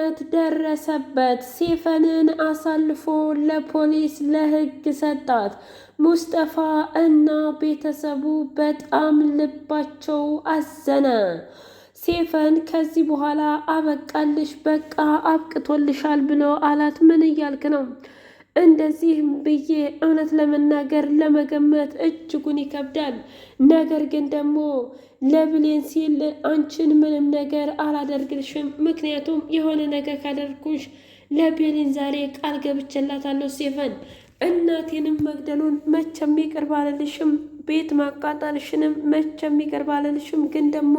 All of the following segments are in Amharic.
እውነት ደረሰበት። ሴፈንን አሳልፎ ለፖሊስ ለህግ ሰጣት። ሙስጠፋ እና ቤተሰቡ በጣም ልባቸው አዘነ። ሴፈን ከዚህ በኋላ አበቃልሽ፣ በቃ አብቅቶልሻል ብሎ አላት። ምን እያልክ ነው? እንደዚህ ብዬ እውነት ለመናገር ለመገመት እጅጉን ይከብዳል። ነገር ግን ደግሞ ለብሌን ሲል አንቺን ምንም ነገር አላደርግልሽም። ምክንያቱም የሆነ ነገር ካደርጉሽ ለብሌን ዛሬ ቃል ገብቼላታለሁ። ሴፈን እናቴንም መግደሉን መቼም ይቅር ባልልሽም፣ ቤት ማቃጠልሽንም መቼም ይቅር ባልልሽም፣ ግን ደግሞ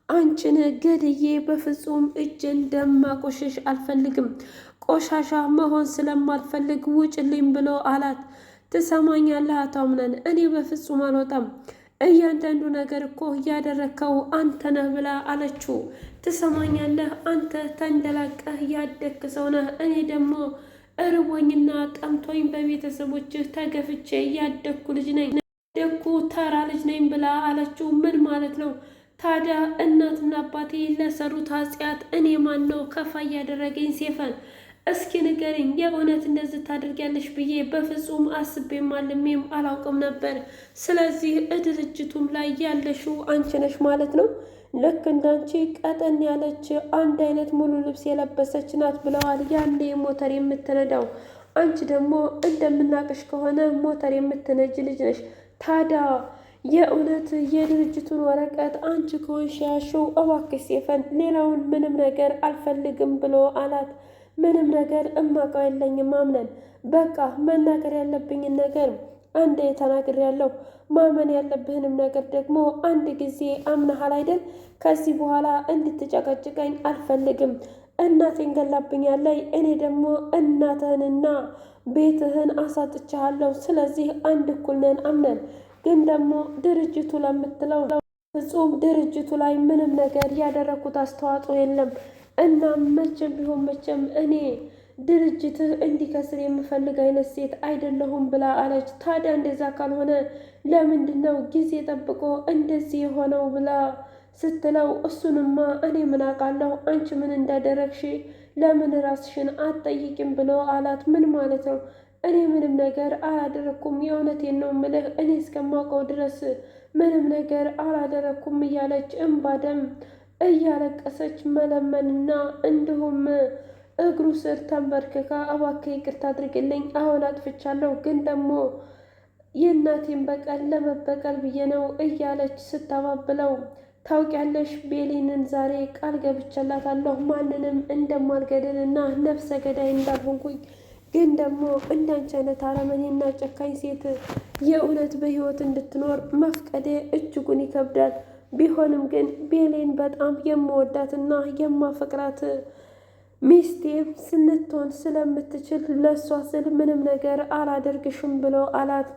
አንቺን ገድዬ በፍጹም እጄን ደም ማቆሸሽ አልፈልግም። ቆሻሻ መሆን ስለማልፈልግ ውጭልኝ ብሎ አላት። ትሰማኛለህ አቶ አምነን? እኔ በፍጹም አልወጣም። እያንዳንዱ ነገር እኮ ያደረግከው አንተ ነህ ብላ አለችው። ትሰማኛለህ? አንተ ተንደላቀህ ያደግክ ሰው ነህ። እኔ ደግሞ እርቦኝና ጠምቶኝ በቤተሰቦችህ ተገፍቼ ያደግኩ ልጅ ነኝ። ያደግኩ ተራ ልጅ ነኝ ብላ አለችው። ምን ማለት ነው ታዲያ? እናትና አባቴ ለሰሩት ኃጢአት እኔ ማን ነው ከፋ እያደረገኝ? ሴፈን እስኪ ንገሪኝ፣ የእውነት እንደዚህ ታደርጊያለሽ ብዬ በፍጹም አስቤም አልሜም አላውቅም ነበር። ስለዚህ ድርጅቱም ላይ ያለሽው አንቺ ነሽ ማለት ነው? ልክ እንዳንቺ ቀጠን ያለች አንድ አይነት ሙሉ ልብስ የለበሰች ናት ብለዋል። ያኔ ሞተር የምትነዳው አንቺ ደግሞ እንደምናቅሽ ከሆነ ሞተር የምትነጅ ልጅ ነሽ። ታዲያ የእውነት የድርጅቱን ወረቀት አንቺ ከሆንሽ ያልሽው? እባክሽ ሴፈን፣ ሌላውን ምንም ነገር አልፈልግም ብሎ አላት። ምንም ነገር እማውቀው የለኝም አምነን፣ በቃ መናገር ያለብኝን ነገር አንዴ ተናግሬያለሁ። ማመን ያለብህንም ነገር ደግሞ አንድ ጊዜ አምነሃል አይደል? ከዚህ በኋላ እንድትጨቀጭቀኝ አልፈልግም። እናቴን ገላብኛለች፣ እኔ ደግሞ እናትህንና ቤትህን አሳጥቻለሁ። ስለዚህ አንድ እኩል ነን አምነን። ግን ደግሞ ድርጅቱ ለምትለው ፍጹም ድርጅቱ ላይ ምንም ነገር ያደረኩት አስተዋጽኦ የለም። እናም መቼም ቢሆን መቼም እኔ ድርጅትህ እንዲከስር የምፈልግ አይነት ሴት አይደለሁም ብላ አለች። ታዲያ እንደዛ ካልሆነ ለምንድን ነው ጊዜ ጠብቆ እንደዚህ የሆነው ብላ ስትለው፣ እሱንማ እኔ ምን አውቃለሁ፣ አንቺ ምን እንዳደረግሽ ለምን ራስሽን አትጠይቂም ብሎ አላት። ምን ማለት ነው? እኔ ምንም ነገር አላደረኩም፣ የእውነቴን ነው ምልህ፣ እኔ እስከማውቀው ድረስ ምንም ነገር አላደረኩም እያለች እምባ ደም እያለቀሰች መለመንና እንዲሁም እግሩ ስር ተንበርክካ እባክህ ይቅርታ አድርግልኝ፣ አሁን አጥፍቻለሁ፣ ግን ደግሞ የእናቴን በቀል ለመበቀል ብዬ ነው እያለች ስታባብለው፣ ታውቂያለሽ ቤሊንን ዛሬ ቃል ገብቼላታለሁ ማንንም እንደማልገድልና ነፍሰ ገዳይ እንዳልሆንኩኝ፣ ግን ደግሞ እንዳንቺ አይነት አረመኔና ጨካኝ ሴት የእውነት በሕይወት እንድትኖር መፍቀዴ እጅጉን ይከብዳል። ቢሆንም ግን ቤሌን በጣም የምወዳትና የማፈቅራት ሚስቴ ስንትሆን ስለምትችል ለእሷ ስል ምንም ነገር አላደርግሽም ብሎ አላት።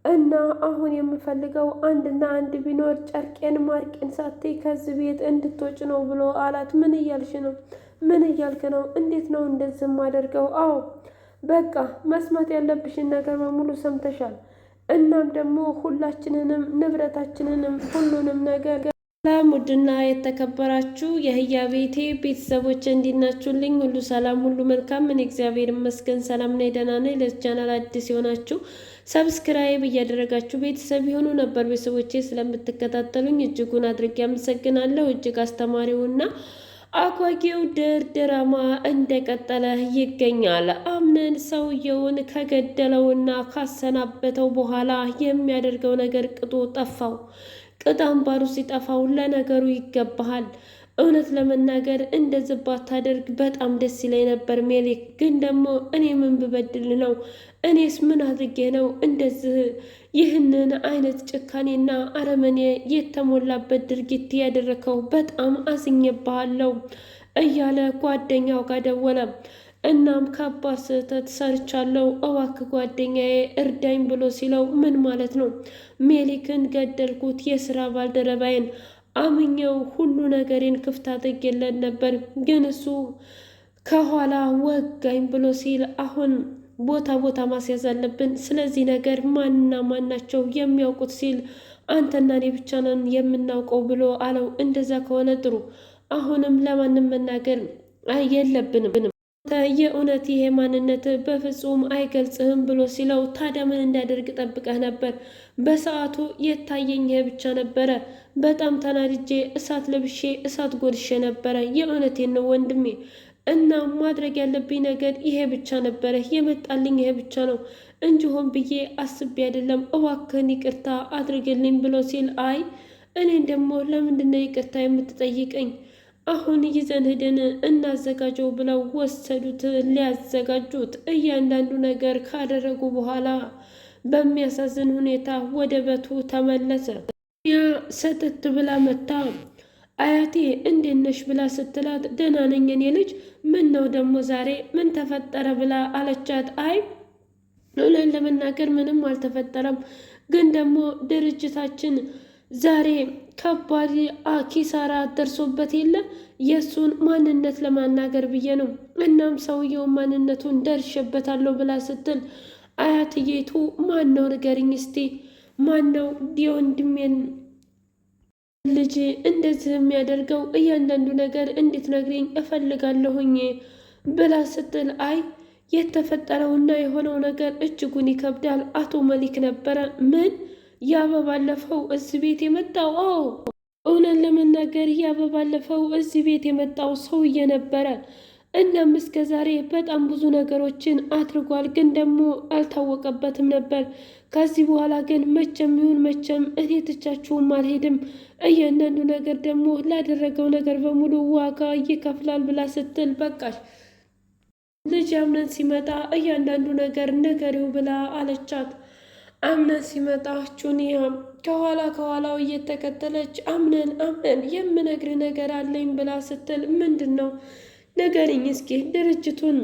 እና አሁን የምፈልገው አንድና አንድ ቢኖር ጨርቄን ማርቄን ሳትይ ከዚህ ቤት እንድትወጭ ነው ብሎ አላት። ምን እያልሽ ነው? ምን እያልክ ነው? እንዴት ነው እንደዚህ የማደርገው? አዎ በቃ መስማት ያለብሽን ነገር በሙሉ ሰምተሻል። እናም ደግሞ ሁላችንንም ንብረታችንንም ሁሉንም ነገር ሰላም። ውድና የተከበራችሁ የህያ ቤቴ ቤተሰቦች እንዲናችሁልኝ ሁሉ ሰላም ሁሉ መልካም። ምን እግዚአብሔር ይመስገን ሰላም ነኝ፣ ደህና ነኝ። ለዚህ ቻናል አዲስ የሆናችሁ ሰብስክራይብ እያደረጋችሁ ቤተሰብ የሆኑ ነበር ቤተሰቦቼ ስለምትከታተሉኝ እጅጉን አድርጌ አመሰግናለሁ። እጅግ አስተማሪውና አጓጊው ድራማ እንደቀጠለ ይገኛል። አምነን ሰውየውን ከገደለውና ካሰናበተው በኋላ የሚያደርገው ነገር ቅጡ ጠፋው። ቅጥ አምባሩ ሲጠፋው ለነገሩ ይገባሃል፣ እውነት ለመናገር እንደዚህ ባታደርግ በጣም ደስ ይለኝ ነበር ሜሊክ። ግን ደግሞ እኔ ምን ብበድል ነው? እኔስ ምን አድርጌ ነው እንደዚህ ይህንን አይነት ጭካኔና አረመኔ የተሞላበት ድርጊት ያደረከው? በጣም አዝኜብሃለሁ እያለ ጓደኛው ጋር ደወለ። እናም ከባድ ስህተት ሰርቻለሁ፣ እባክህ ጓደኛዬ እርዳኝ ብሎ ሲለው፣ ምን ማለት ነው? ሜሊክን ገደልኩት፣ የስራ ባልደረባዬን አምኜው ሁሉ ነገሬን ክፍት አድርጌለት ነበር፣ ግን እሱ ከኋላ ወጋኝ ብሎ ሲል፣ አሁን ቦታ ማስያዝ አለብን። ስለዚህ ነገር ማንና ማናቸው የሚያውቁት ሲል፣ አንተና እኔ ብቻ ነን የምናውቀው ብሎ አለው። እንደዛ ከሆነ ጥሩ፣ አሁንም ለማንም መናገር አይ የለብንም የእውነት ይሄ ማንነት በፍጹም አይገልጽህም ብሎ ሲለው ታዲያ ምን እንዳደርግ ጠብቀህ ነበር? በሰዓቱ የታየኝ ይሄ ብቻ ነበረ። በጣም ተናድጄ እሳት ለብሼ እሳት ጎድሼ ነበረ። የእውነቴን ነው ወንድሜ። እና ማድረግ ያለብኝ ነገር ይሄ ብቻ ነበረ። የመጣልኝ ይሄ ብቻ ነው እንጂ ሆን ብዬ አስቤ አይደለም። እባክህን ይቅርታ አድርግልኝ ብሎ ሲል አይ እኔን ደግሞ ለምንድነው ይቅርታ የምትጠይቀኝ? አሁን ይዘን ሄደን እናዘጋጀው ብለው ወሰዱት። ሊያዘጋጁት እያንዳንዱ ነገር ካደረጉ በኋላ በሚያሳዝን ሁኔታ ወደ ቤቱ ተመለሰ። ያ ሰተት ብላ መታ አያቴ እንዴት ነሽ ብላ ስትላት ደህና ነኝ የኔ ልጅ፣ ምን ነው ደግሞ ዛሬ ምን ተፈጠረ ብላ አለቻት። አይ እውነት ለመናገር ምንም አልተፈጠረም፣ ግን ደግሞ ድርጅታችን ዛሬ ከባድ ኪሳራ ደርሶበት የለ የእሱን ማንነት ለማናገር ብዬ ነው። እናም ሰውየውን ማንነቱን ደርሼበታለሁ ብላ ስትል አያትዬቱ ማን ነው ንገሪኝ እስቲ፣ ማን ነው የወንድሜን ልጅ እንደዚህ የሚያደርገው? እያንዳንዱ ነገር እንድትነግሪኝ እፈልጋለሁኝ ብላ ስትል አይ የተፈጠረውና የሆነው ነገር እጅጉን ይከብዳል። አቶ መሊክ ነበረ። ምን ያበባለፈው እዚህ ቤት የመጣው? አዎ እውነት ለመናገር ያበባለፈው እዚህ ቤት የመጣው ሰውዬ ነበረ። እናም እስከ ዛሬ በጣም ብዙ ነገሮችን አድርጓል፣ ግን ደግሞ አልታወቀበትም ነበር። ከዚህ በኋላ ግን መቼም ይሁን መቼም እኔ ትቻችሁም አልሄድም። እያንዳንዱ ነገር ደግሞ ላደረገው ነገር በሙሉ ዋጋ ይከፍላል ብላ ስትል በቃሽ ልጅ አምነን ሲመጣ እያንዳንዱ ነገር ነገሬው ብላ አለቻት። አምነን ሲመጣ ቹኒያ ከኋላው እየተከተለች አምነን የምነግር ነገር አለኝ ብላ ስትል ምንድን ነው ንገሪኝ እስኪ። ድርጅቱን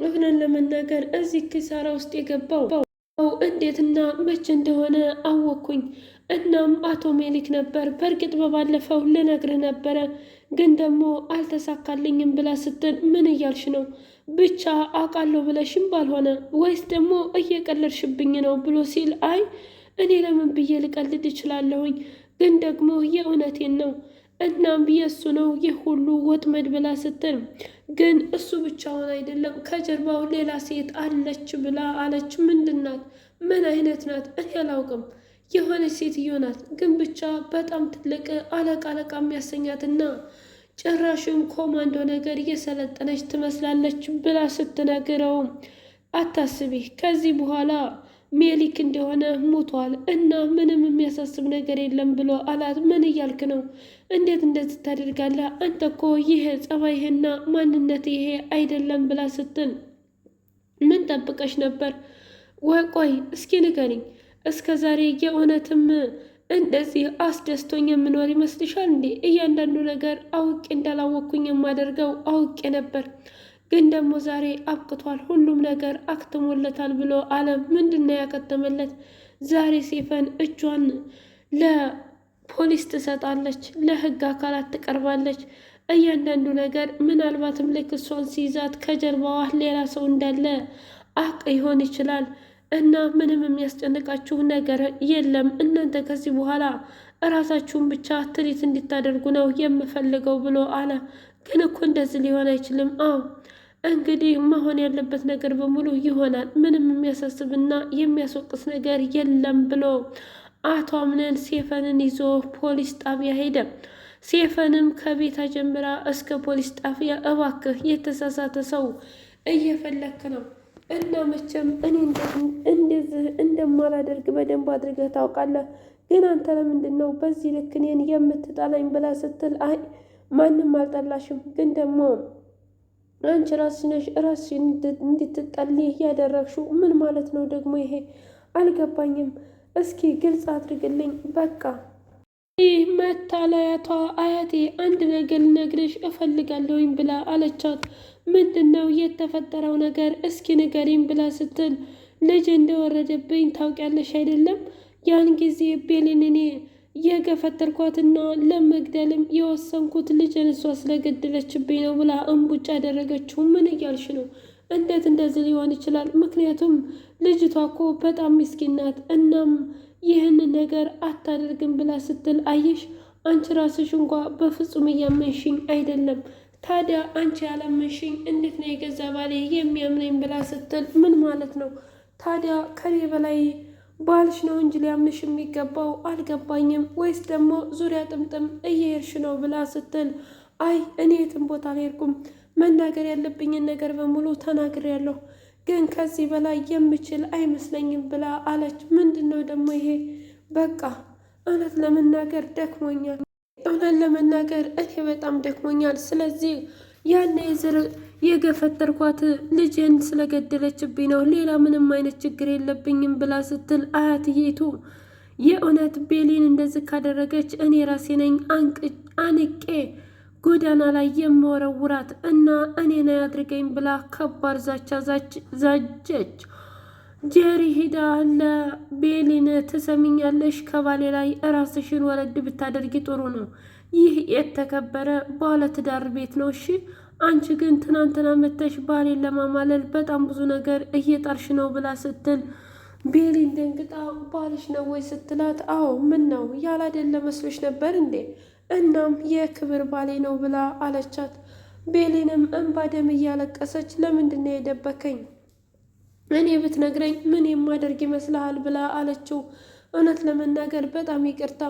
እውነት ለመናገር እዚህ ኪሳራ ውስጥ የገባው እንዴትና መቼ እንደሆነ አወቅኩኝ። እናም አቶ ሜሊክ ነበር። በእርግጥ በባለፈው ልነግርህ ነበረ፣ ግን ደግሞ አልተሳካልኝም ብላ ስትል ምን እያልሽ ነው? ብቻ አውቃለሁ ብለሽም ባልሆነ ወይስ ደግሞ እየቀለድሽብኝ ነው ብሎ ሲል አይ እኔ ለምን ብዬ ልቀልድ እችላለሁኝ፣ ግን ደግሞ የእውነቴን ነው። እናም የእሱ ነው ይህ ሁሉ ወጥመድ ብላ ስትል ግን እሱ ብቻውን አይደለም ከጀርባው ሌላ ሴት አለች ብላ አለች። ምንድን ናት? ምን አይነት ናት? እኔ አላውቅም። የሆነች ሴትዮ ናት፣ ግን ብቻ በጣም ትልቅ አለቃ የሚያሰኛትና ጭራሽም ኮማንዶ ነገር እየሰለጠነች ትመስላለች ብላ ስትነግረው አታስቢ፣ ከዚህ በኋላ ሜሊክ እንደሆነ ሞቷል እና ምንም የሚያሳስብ ነገር የለም ብሎ አላት። ምን እያልክ ነው? እንዴት እንደዚህ ታደርጋለህ? አንተ እኮ ይሄ ጸባይህና ማንነት ይሄ አይደለም ብላ ስትል ምን ጠብቀሽ ነበር? ቆይ እስኪ ንገሪኝ፣ እስከ ዛሬ የእውነትም እንደዚህ አስደስቶኝ የምኖር ይመስልሻል እንዴ? እያንዳንዱ ነገር አውቄ እንዳላወቅኩኝ የማደርገው አውቄ ነበር፣ ግን ደግሞ ዛሬ አብቅቷል፣ ሁሉም ነገር አክትሞለታል ብሎ አለ። ምንድነው ያከተመለት? ዛሬ ሴፈን እጇን ለፖሊስ ትሰጣለች፣ ለህግ አካላት ትቀርባለች። እያንዳንዱ ነገር ምናልባትም ልክ እሷን ሲይዛት ከጀርባዋ ሌላ ሰው እንዳለ አቅ ይሆን ይችላል። እና ምንም የሚያስጨንቃችሁ ነገር የለም። እናንተ ከዚህ በኋላ እራሳችሁን ብቻ ትሪት እንዲታደርጉ ነው የምፈልገው ብሎ አለ። ግን እኮ እንደዚህ ሊሆን አይችልም። አዎ እንግዲህ መሆን ያለበት ነገር በሙሉ ይሆናል። ምንም የሚያሳስብና የሚያስወቅስ ነገር የለም ብሎ አቶ አምነን ሴፈንን ይዞ ፖሊስ ጣቢያ ሄደ። ሴፈንም ከቤታ ጀምራ እስከ ፖሊስ ጣቢያ እባክህ የተሳሳተ ሰው እየፈለክ ነው እና መቼም እኔ እንደዚህ እንደማላደርግ በደንብ አድርገህ ታውቃለህ። ግን አንተ ለምንድን ነው በዚህ ልክ እኔን የምትጠላኝ ብላ ስትል አይ ማንም አልጠላሽም፣ ግን ደግሞ አንቺ ራስሽ ነሽ ራስሽን እንድትጠልይ ያደረግሽው። ምን ማለት ነው ደግሞ ይሄ? አልገባኝም። እስኪ ግልጽ አድርግልኝ። በቃ ይህ መታለያቷ አያቴ አንድ ነገር ልነግርሽ እፈልጋለሁኝ ብላ አለቻት። ምንድን ነው የተፈጠረው ነገር? እስኪ ንገሪኝ ብላ ስትል ልጅ እንደወረደብኝ ታውቂያለሽ አይደለም? ያን ጊዜ ቤሊን እኔ የገፈተርኳትና ለመግደልም የወሰንኩት ልጅን እሷ ስለገደለችብኝ ነው ብላ እንቡጭ ያደረገችው። ምን እያልሽ ነው? እንዴት እንደዚህ ሊሆን ይችላል? ምክንያቱም ልጅቷ እኮ በጣም ምስኪን ናት። እናም ይህንን ነገር አታደርግም ብላ ስትል አየሽ፣ አንቺ ራስሽ እንኳ በፍጹም እያመንሽኝ አይደለም። ታዲያ አንቺ ያለመሽኝ እንዴት ነው የገዛ ባሌ የሚያምነኝ ብላ ስትል ምን ማለት ነው ታዲያ ከኔ በላይ ባልሽ ነው እንጂ ሊያምንሽ የሚገባው አልገባኝም። ወይስ ደግሞ ዙሪያ ጥምጥም እየሄድሽ ነው ብላ ስትል አይ እኔ የትም ቦታ አልሄድኩም፣ መናገር ያለብኝን ነገር በሙሉ ተናግሬያለሁ፣ ግን ከዚህ በላይ የምችል አይመስለኝም ብላ አለች። ምንድን ነው ደግሞ ይሄ? በቃ እውነት ለመናገር ደክሞኛል፣ እውነት ለመናገር እኔ በጣም ደክሞኛል። ስለዚህ ያኔ የገፈተርኳት ልጄን ስለገደለችብኝ ነው፣ ሌላ ምንም አይነት ችግር የለብኝም ብላ ስትል አያትዬቱ የእውነት ቤሊን እንደዚህ ካደረገች እኔ ራሴ ነኝ አንቄ ጎዳና ላይ የምወረውራት እና እኔን አያድርገኝ ብላ ከባድ ዛቻ ዛጀች። ጄሪ ሂዳ ለቤሊን ትሰሚኛለሽ፣ ከባሌ ላይ ራስሽን ወረድ ብታደርጊ ጥሩ ነው። ይህ የተከበረ ባለትዳር ቤት ነው። እሺ አንቺ ግን ትናንትና መተሽ ባሌን ለማማለል በጣም ብዙ ነገር እየጣርሽ ነው ብላ ስትል ቤሊን ደንግጣ ባልሽ ነው ወይ ስትላት፣ አዎ ምን ነው ያላደለ መስሎሽ ነበር እንዴ? እናም የክብር ባሌ ነው ብላ አለቻት። ቤሊንም እንባ ደም እያለቀሰች ለምንድን ነው የደበከኝ? እኔ ብትነግረኝ ምን የማደርግ ይመስልሃል? ብላ አለችው። እውነት ለመናገር በጣም ይቅርታ፣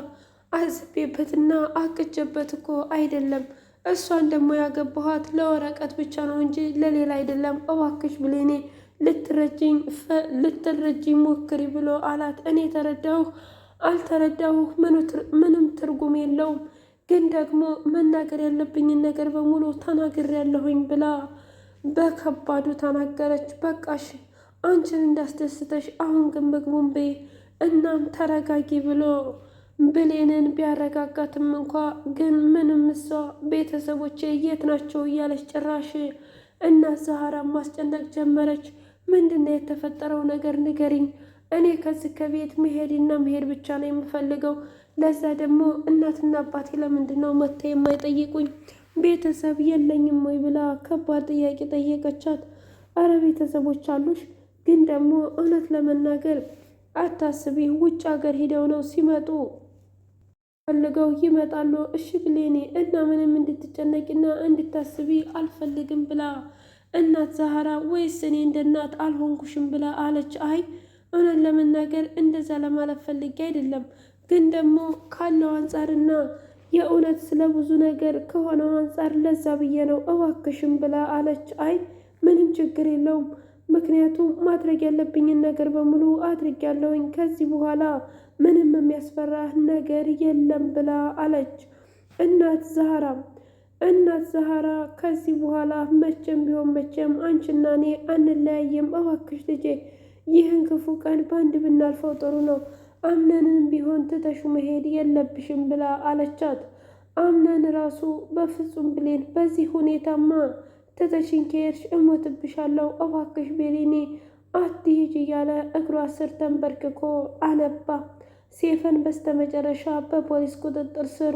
አስቤበትና አቅጀበት እኮ አይደለም። እሷን ደግሞ ያገባኋት ለወረቀት ብቻ ነው እንጂ ለሌላ አይደለም። እባክሽ ብሌኔ ልትረጂኝ ሞክሪ ብሎ አላት። እኔ ተረዳሁህ አልተረዳሁህ ምንም ትርጉም የለውም፣ ግን ደግሞ መናገር ያለብኝን ነገር በሙሉ ተናግሬያለሁኝ ብላ በከባዱ ተናገረች። በቃሽ አንቺን እንዳስደስተሽ አሁን ግን ምግቡን በይ እናም ተረጋጊ ብሎ ብሌንን ቢያረጋጋትም እንኳ ግን ምንም እሷ ቤተሰቦቼ የት ናቸው እያለች ጭራሽ እናት ዛህራን ማስጨነቅ ጀመረች። ምንድነው የተፈጠረው ነገር ንገሪኝ፣ እኔ ከዚህ ከቤት መሄድና መሄድ ብቻ ነው የምፈልገው። ለዛ ደግሞ እናትና አባቴ ለምንድን ነው መጥተው የማይጠይቁኝ? ቤተሰብ የለኝም ወይ ብላ ከባድ ጥያቄ ጠየቀቻት። አረ ቤተሰቦች አሉሽ፣ ግን ደግሞ እውነት ለመናገር አታስቢ፣ ውጭ ሀገር ሂደው ነው ሲመጡ ፈልገው ይመጣሉ። እሺ ብሌኔ እና ምንም እንድትጨነቂና እንድታስቢ አልፈልግም ብላ እናት ዛህራ ወይስ እኔ እንደ እናት አልሆንኩሽም ብላ አለች። አይ እውነት ለመናገር እንደዛ ለማለት ፈልጌ አይደለም፣ ግን ደግሞ ካለው አንጻርና የእውነት ስለ ብዙ ነገር ከሆነው አንጻር ለዛ ብዬ ነው እባክሽም ብላ አለች። አይ ምንም ችግር የለውም፣ ምክንያቱም ማድረግ ያለብኝን ነገር በሙሉ አድርጌያለሁኝ፣ ከዚህ በኋላ ምንም የሚያስፈራ ነገር የለም ብላ አለች እናት ዛህራ ከዚህ በኋላ መቼም ቢሆን መቼም አንቺና እኔ አንለያየም፣ እባክሽ ልጄ ይህን ክፉ ቀን በአንድ ብናልፈው ጥሩ ነው፣ አምነንም ቢሆን ትተሹ መሄድ የለብሽም ብላ አለቻት። አምነን ራሱ በፍጹም ብሌን፣ በዚህ ሁኔታማ ትተሽኝ ከሄድሽ እሞትብሻለሁ፣ እባክሽ ቤሌኔ አትሂጂ እያለ እግሯ ስር ተንበርክኮ አነባ። ሴፈን በስተመጨረሻ በፖሊስ ቁጥጥር ስር